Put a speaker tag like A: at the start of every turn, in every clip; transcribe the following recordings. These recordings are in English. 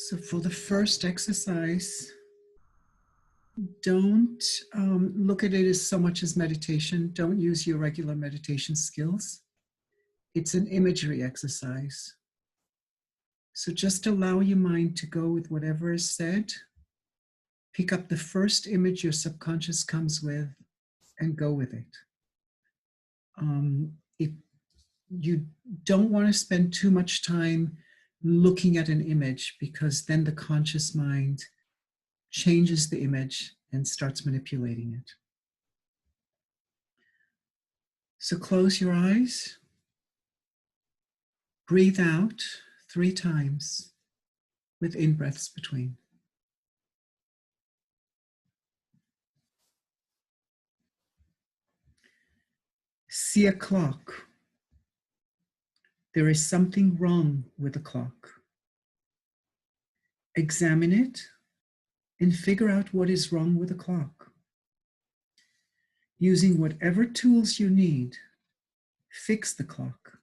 A: So for the first exercise, don't look at it as so much as meditation. Don't use your regular meditation skills. It's an imagery exercise. So just allow your mind to go with whatever is said. Pick up the first image your subconscious comes with and go with it. If you don't want to spend too much time looking at an image, because then the conscious mind changes the image and starts manipulating it. So close your eyes. Breathe out 3 times with in-breaths between. See a clock. There is something wrong with the clock. Examine it and figure out what is wrong with the clock. Using whatever tools you need, fix the clock.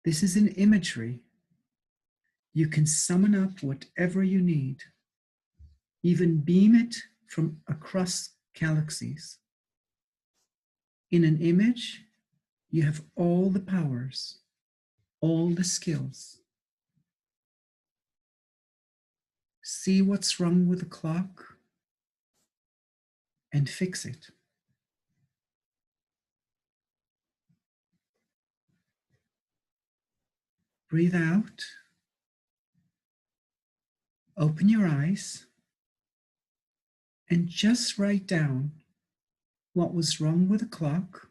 A: This is an imagery. You can summon up whatever you need, even beam it from across galaxies. In an image, you have all the powers, all the skills. See what's wrong with the clock and fix it. Breathe out. Open your eyes and just write down what was wrong with the clock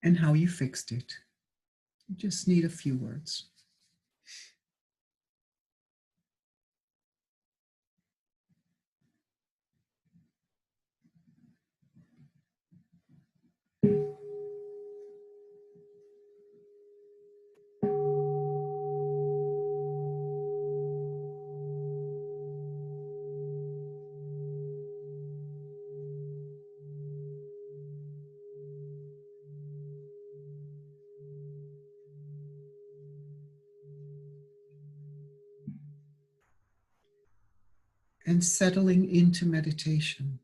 A: and how you fixed it. You just need a few words. And settling into meditation,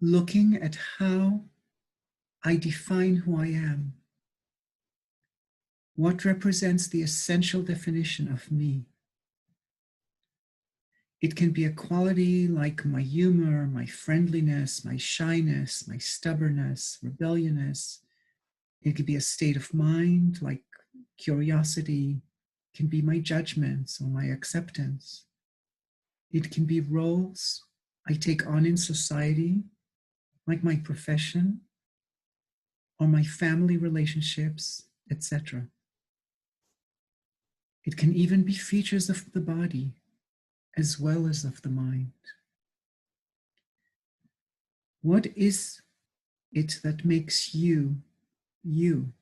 A: looking at how I define who I am, what represents the essential definition of me. It can be a quality like my humor, my friendliness, my shyness, my stubbornness, rebelliousness. It could be a state of mind like curiosity. It can be my judgments or my acceptance. It can be roles I take on in society, like my profession or my family relationships, etc. It can even be features of the body as well as of the mind. What is it that makes you, you?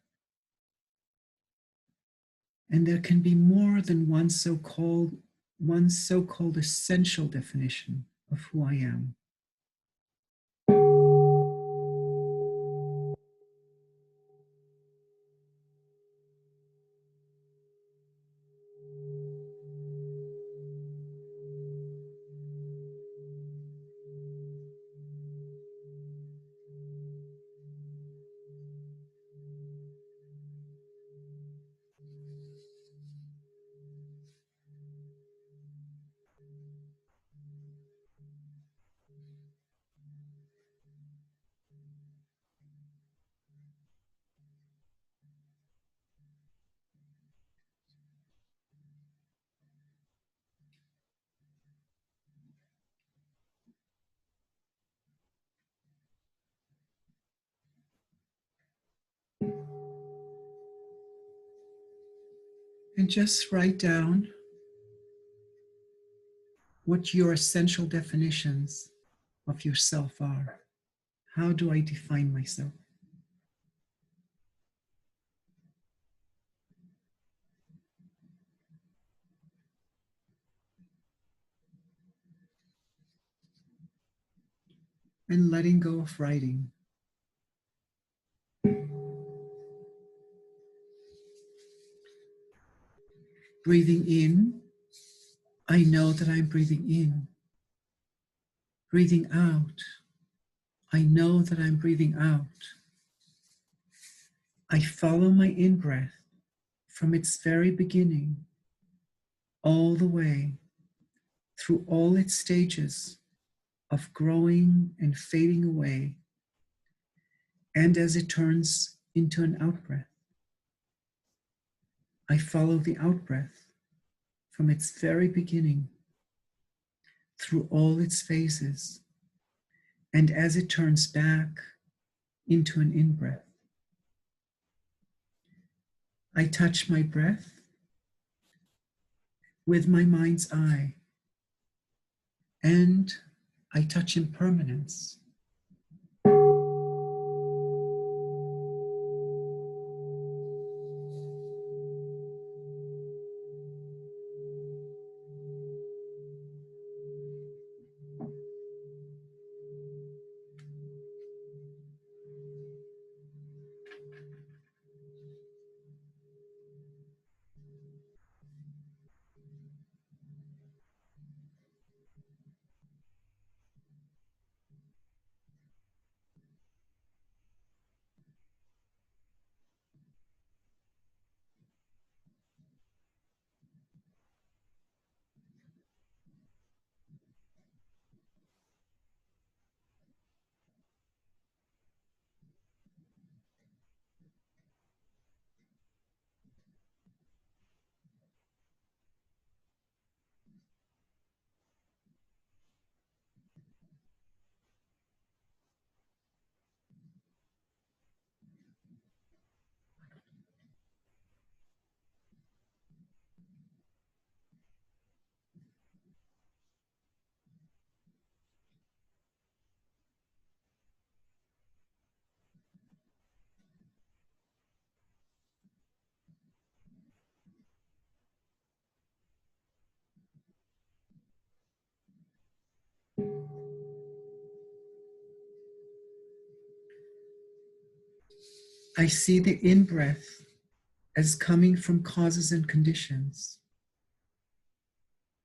A: And there can be more than one so-called essential definition of who I am. And just write down what your essential definitions of yourself are. How do I define myself? And letting go of writing. Breathing in, I know that I'm breathing in. Breathing out, I know that I'm breathing out. I follow my in-breath from its very beginning all the way through all its stages of growing and fading away, and as it turns into an out-breath. I follow the out-breath from its very beginning through all its phases, and as it turns back into an in-breath. I touch my breath with my mind's eye, and I touch impermanence. I see the in-breath as coming from causes and conditions.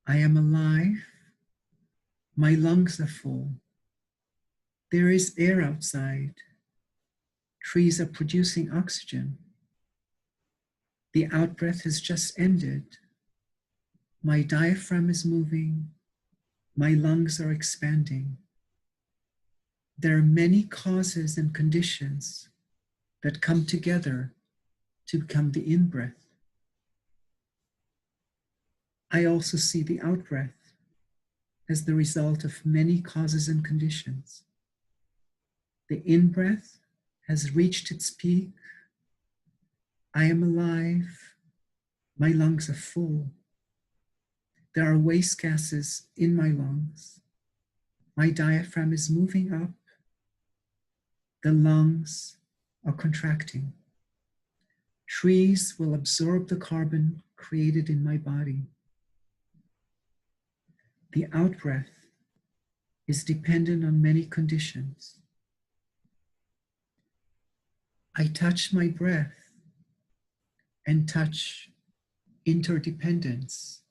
A: I am alive. My lungs are full. There is air outside. Trees are producing oxygen. The out-breath has just ended. My diaphragm is moving. My lungs are expanding. There are many causes and conditions that come together to become the in-breath. I also see the out-breath as the result of many causes and conditions. The in-breath has reached its peak. I am alive. My lungs are full. There are waste gases in my lungs. My diaphragm is moving up. The lungs are contracting. Trees will absorb the carbon created in my body. The out-breath is dependent on many conditions. I touch my breath and touch interdependence.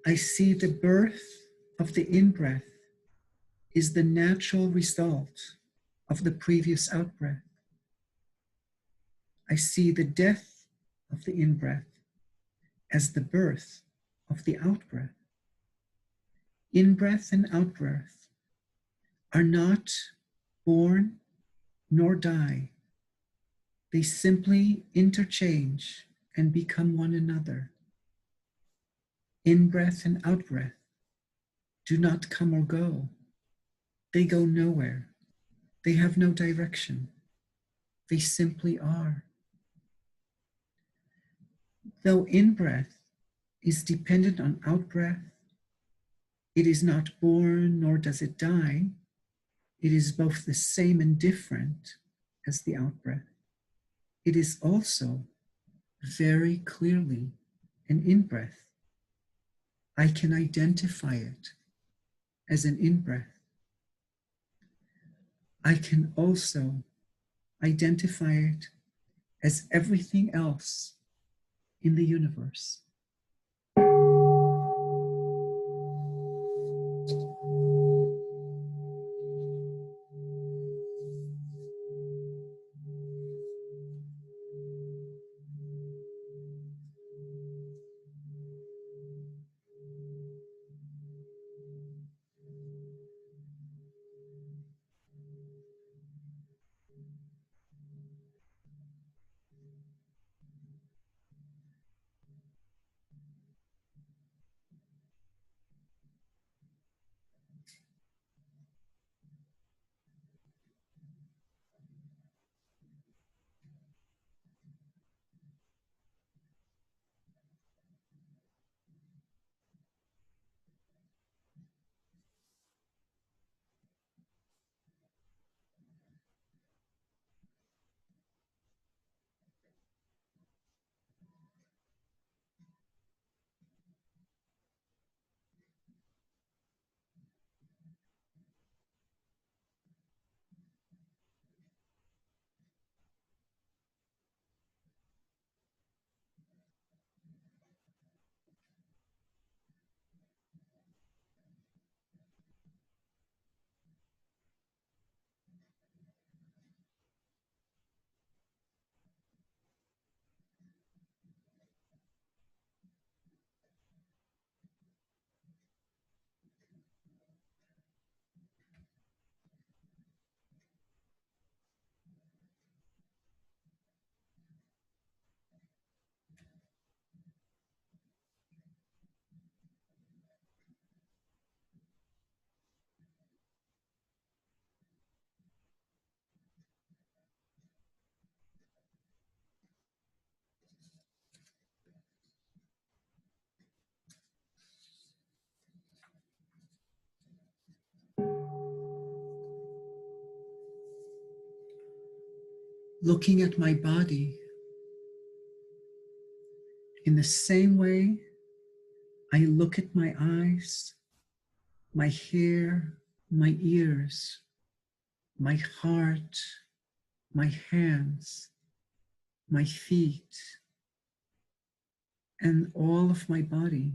A: I see the birth of the in-breath is the natural result of the previous out-breath. I see the death of the in-breath as the birth of the out-breath. In-breath and out-breath are not born nor die. They simply interchange and become one another. In-breath and out-breath do not come or go. They go nowhere. They have no direction. They simply are. Though in-breath is dependent on out-breath, it is not born nor does it die. It is both the same and different as the out-breath. It is also very clearly an in-breath. I can identify it as an in-breath. I can also identify it as everything else in the universe. Looking at my body in the same way I look at my eyes, my hair, my ears, my heart, my hands, my feet, and all of my body.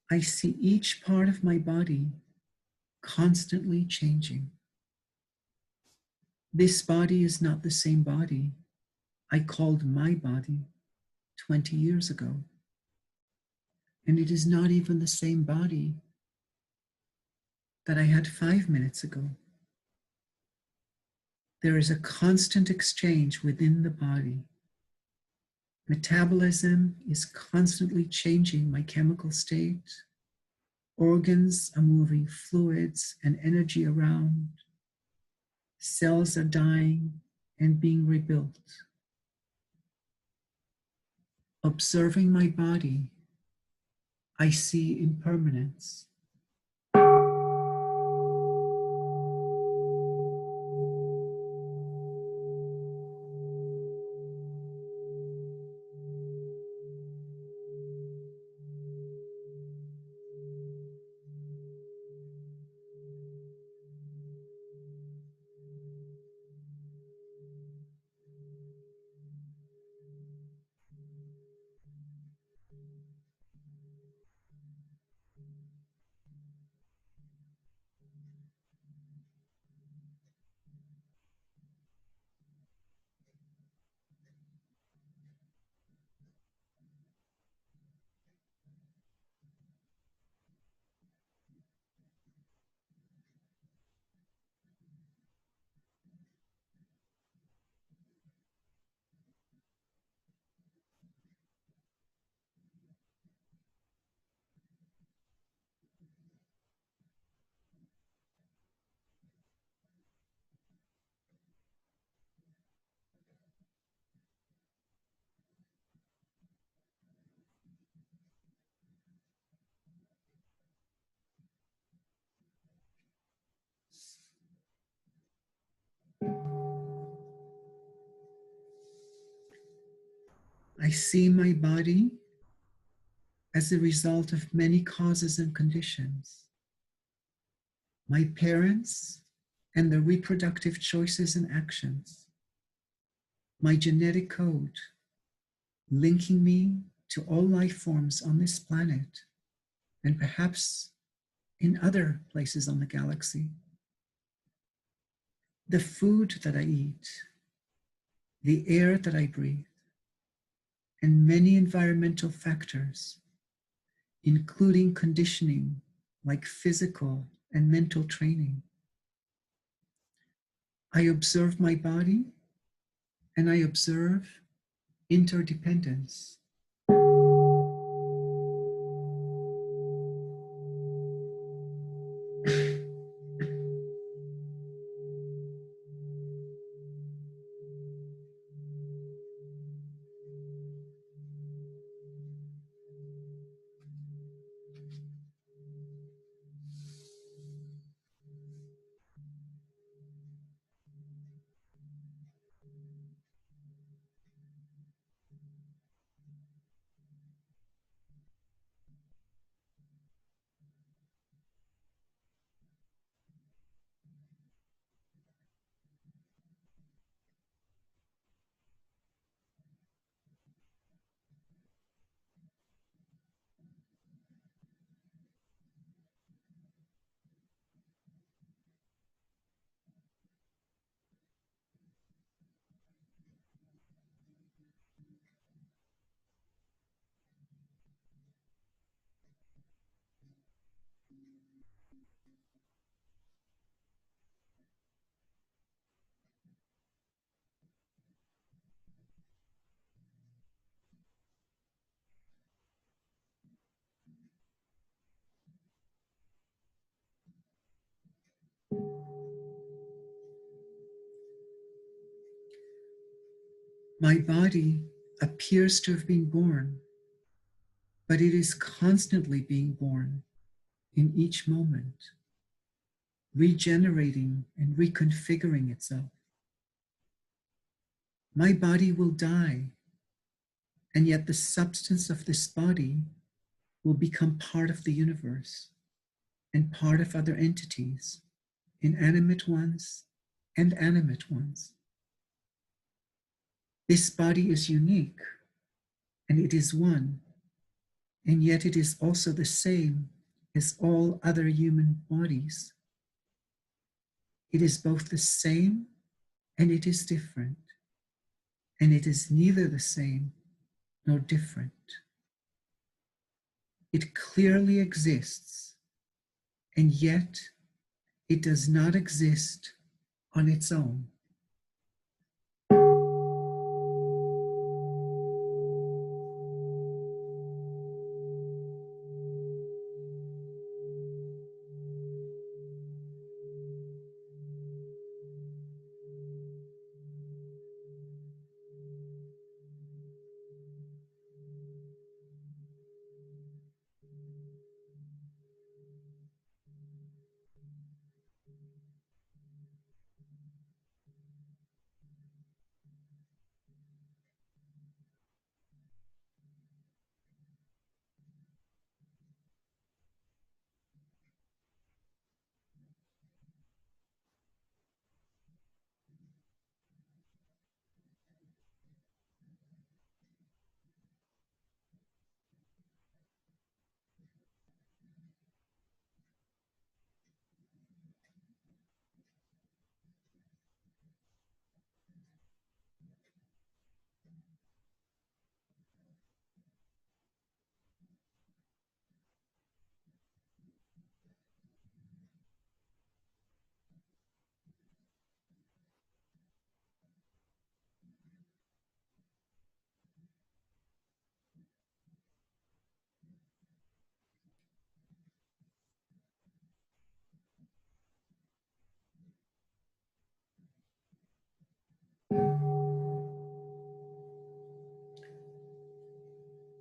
A: I see each part of my body constantly changing. This body is not the same body I called my body 20 years ago. And it is not even the same body that I had 5 minutes ago. There is a constant exchange within the body. Metabolism is constantly changing my chemical state. Organs are moving fluids and energy around. Cells are dying and being rebuilt. Observing my body, I see impermanence. I see my body as a result of many causes and conditions. My parents and their reproductive choices and actions. My genetic code, linking me to all life forms on this planet and perhaps in other places on the galaxy. The food that I eat, the air that I breathe, and many environmental factors, including conditioning like physical and mental training. I observe my body and I observe interdependence. My body appears to have been born, but it is constantly being born in each moment, regenerating and reconfiguring itself. My body will die, and yet the substance of this body will become part of the universe and part of other entities, inanimate ones and animate ones. This body is unique, and it is one, and yet it is also the same as all other human bodies. It is both the same and it is different, and it is neither the same nor different. It clearly exists, and yet it does not exist on its own.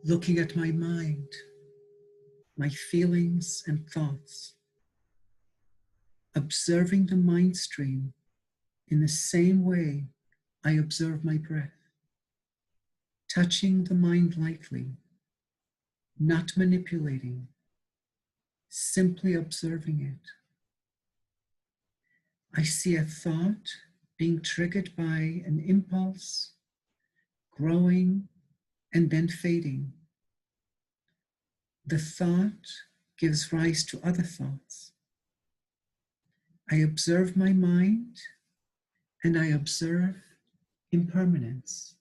A: Looking at my mind, my feelings and thoughts, observing the mind stream in the same way I observe my breath. touching the mind lightly, not manipulating, simply observing it. I see a thought being triggered by an impulse, growing and then fading. The thought gives rise to other thoughts. I observe my mind and I observe impermanence.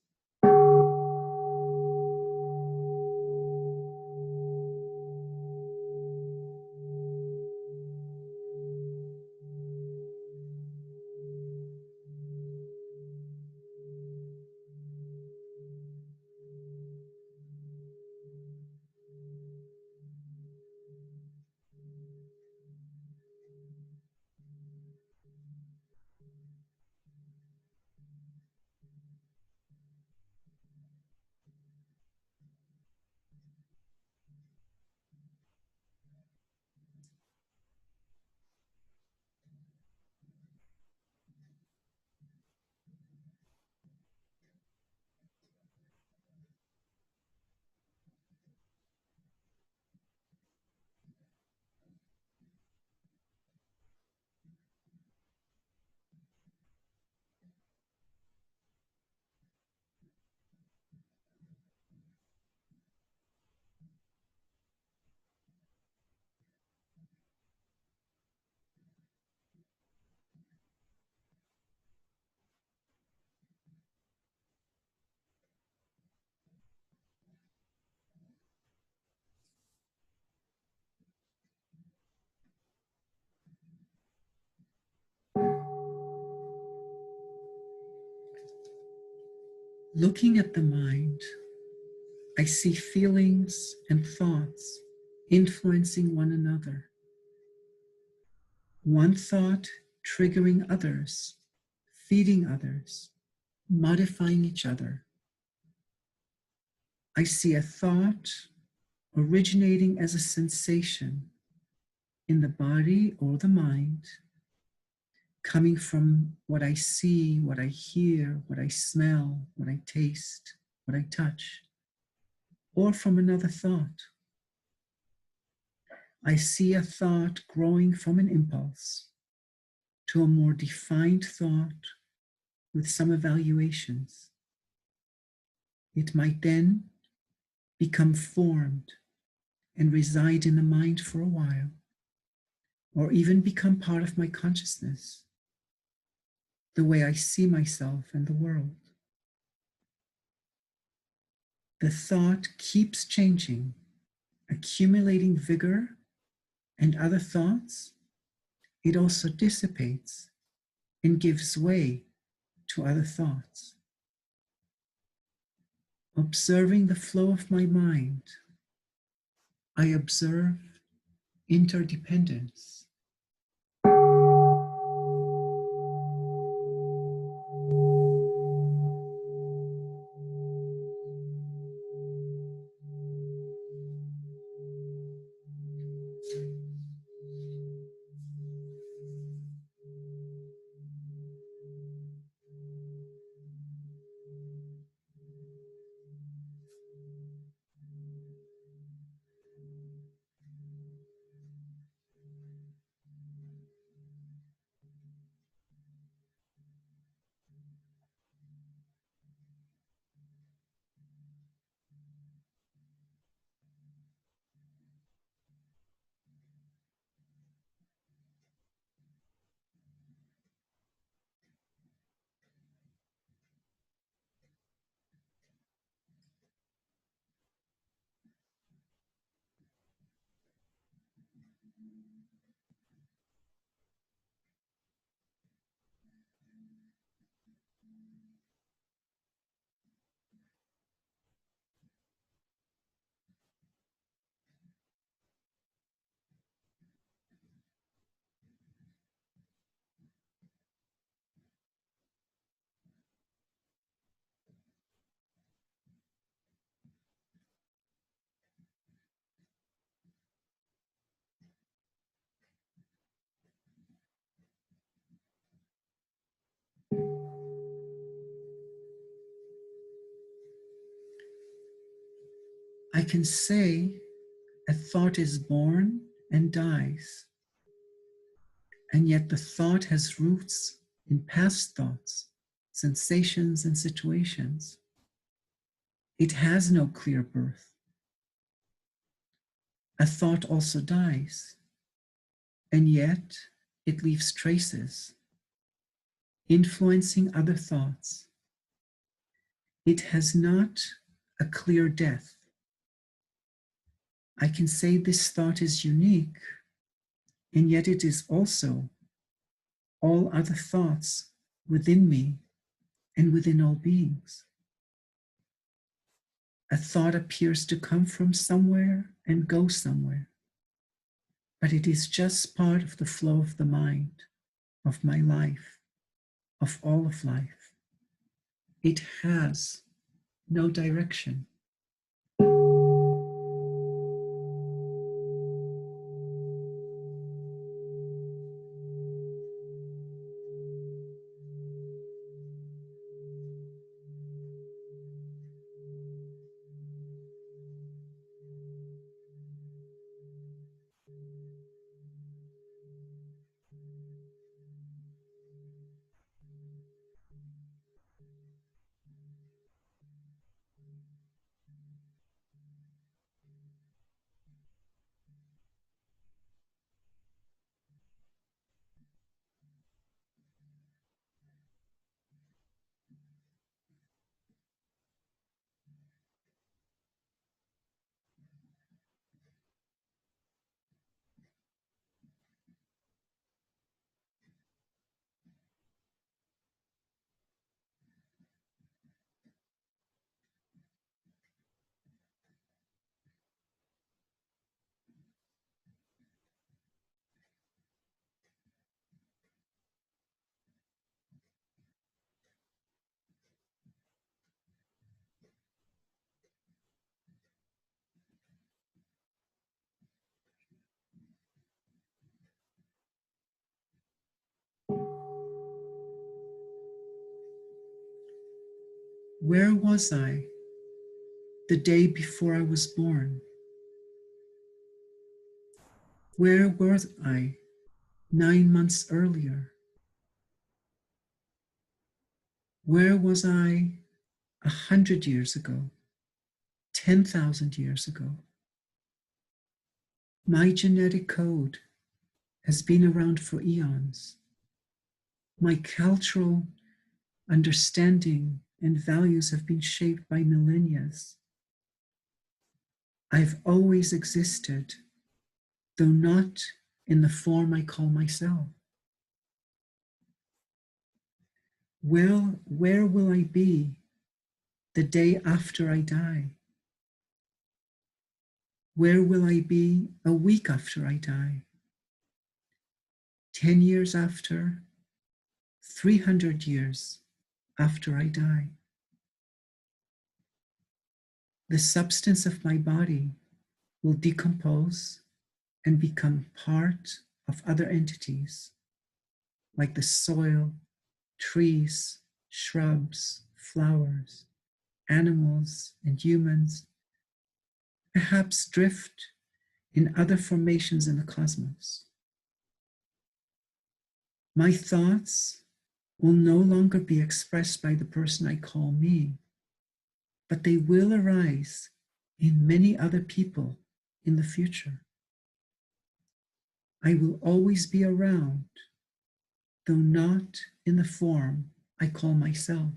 A: Looking at the mind, I see feelings and thoughts influencing one another. One thought triggering others, feeding others, modifying each other. I see a thought originating as a sensation in the body or the mind, coming from what I see, what I hear, what I smell, what I taste, what I touch, or from another thought. I see a thought growing from an impulse to a more defined thought with some evaluations. It might then become formed and reside in the mind for a while, or even become part of my consciousness, the way I see myself and the world. The thought keeps changing, accumulating vigor and other thoughts. It also dissipates and gives way to other thoughts. Observing the flow of my mind, I observe interdependence. I can say a thought is born and dies, and yet the thought has roots in past thoughts, sensations, and situations. It has no clear birth. A thought also dies, and yet it leaves traces, influencing other thoughts. It has not a clear death. I can say this thought is unique, and yet it is also all other thoughts within me and within all beings. A thought appears to come from somewhere and go somewhere, but it is just part of the flow of the mind, of my life, of all of life. It has no direction. Where was I the day before I was born? Where was I 9 months earlier? Where was I 100 years ago? 10,000 years ago? My genetic code has been around for eons. My cultural understanding and values have been shaped by millennia. I've always existed, though not in the form I call myself. Well, where will I be the day after I die? Where will I be a week after I die? 10 years after? 300 years after I die? The substance of my body will decompose and become part of other entities, like the soil, trees, shrubs, flowers, animals, and humans, perhaps drift in other formations in the cosmos. My thoughts will no longer be expressed by the person I call me, but they will arise in many other people in the future. I will always be around, though not in the form I call myself.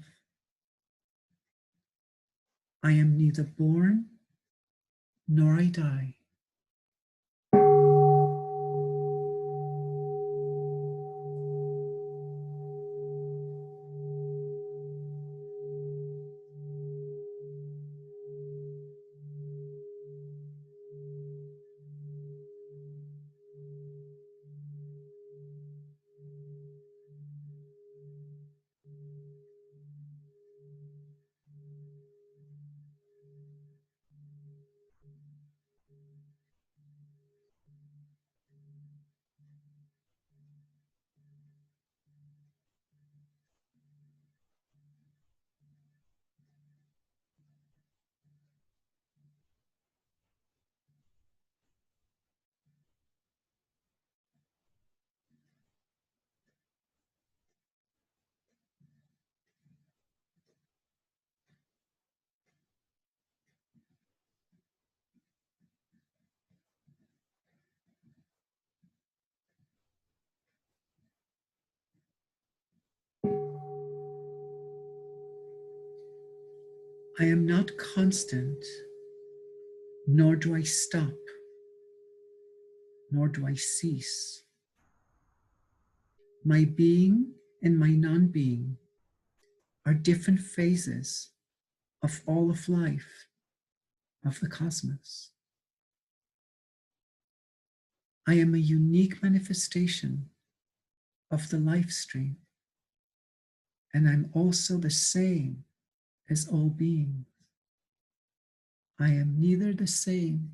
A: I am neither born nor I die. I am not constant, nor do I stop, nor do I cease. My being and my non-being are different phases of all of life, of the cosmos. I am a unique manifestation of the life stream, and I'm also the same as all beings. I am neither the same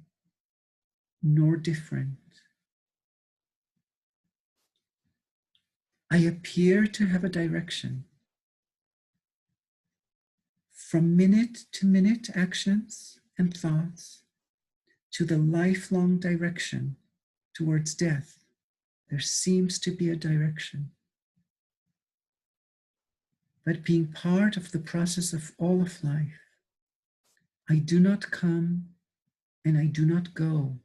A: nor different. I appear to have a direction. From minute to minute actions and thoughts to the lifelong direction towards death, there seems to be a direction. But being part of the process of all of life, I do not come and I do not go.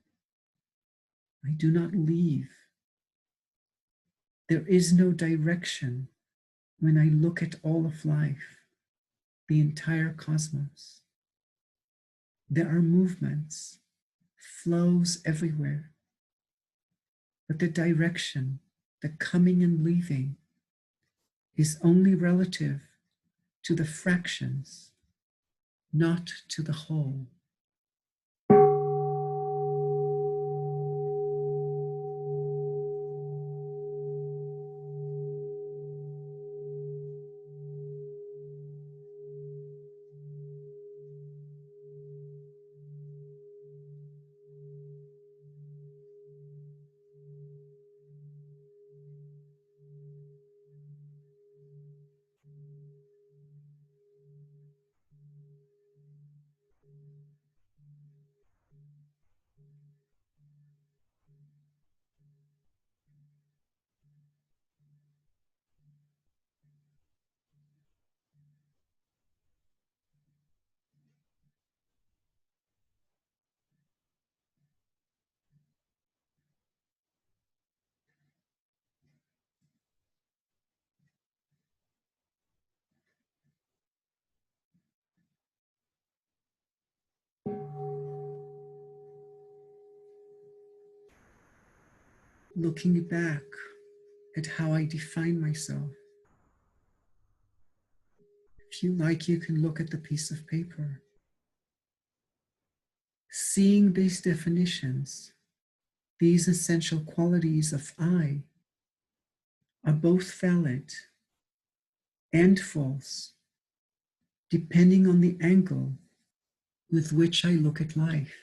A: I do not leave. There is no direction when I look at all of life, the entire cosmos. There are movements, flows everywhere, but the direction, the coming and leaving, is only relative to the fractions, not to the whole. Looking back at how I define myself, if you like, you can look at the piece of paper. Seeing these definitions, these essential qualities of I, are both valid and false, depending on the angle with which I look at life.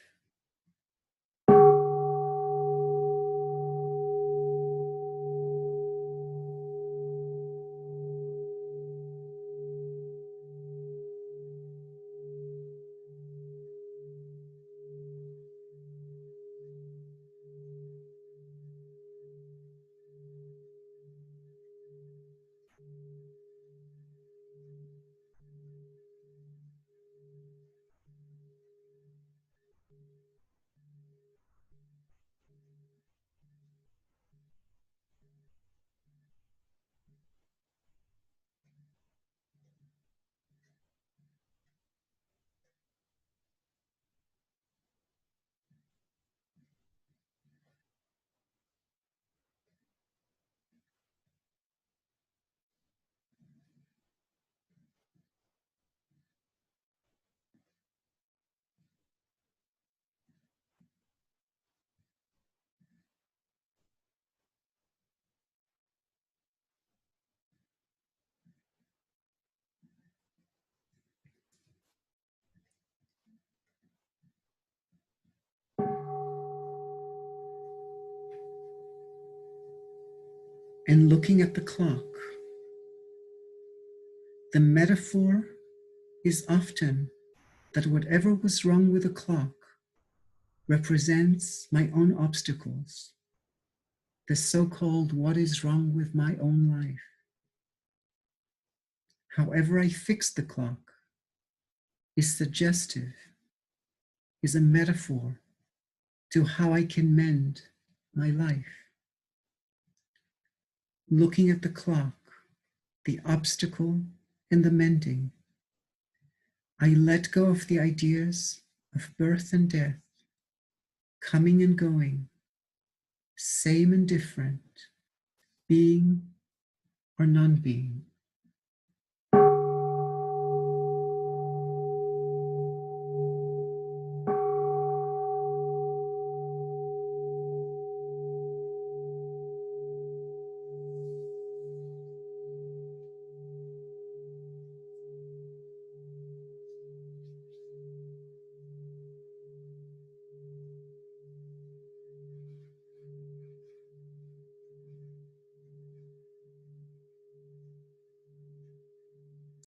A: And looking at the clock, the metaphor is often that whatever was wrong with the clock represents my own obstacles, the so-called what is wrong with my own life. However I fix the clock is suggestive, is a metaphor to how I can mend my life. Looking at the clock, the obstacle and the mending I let go of the ideas of birth and death, coming and going, same and different, being or non-being.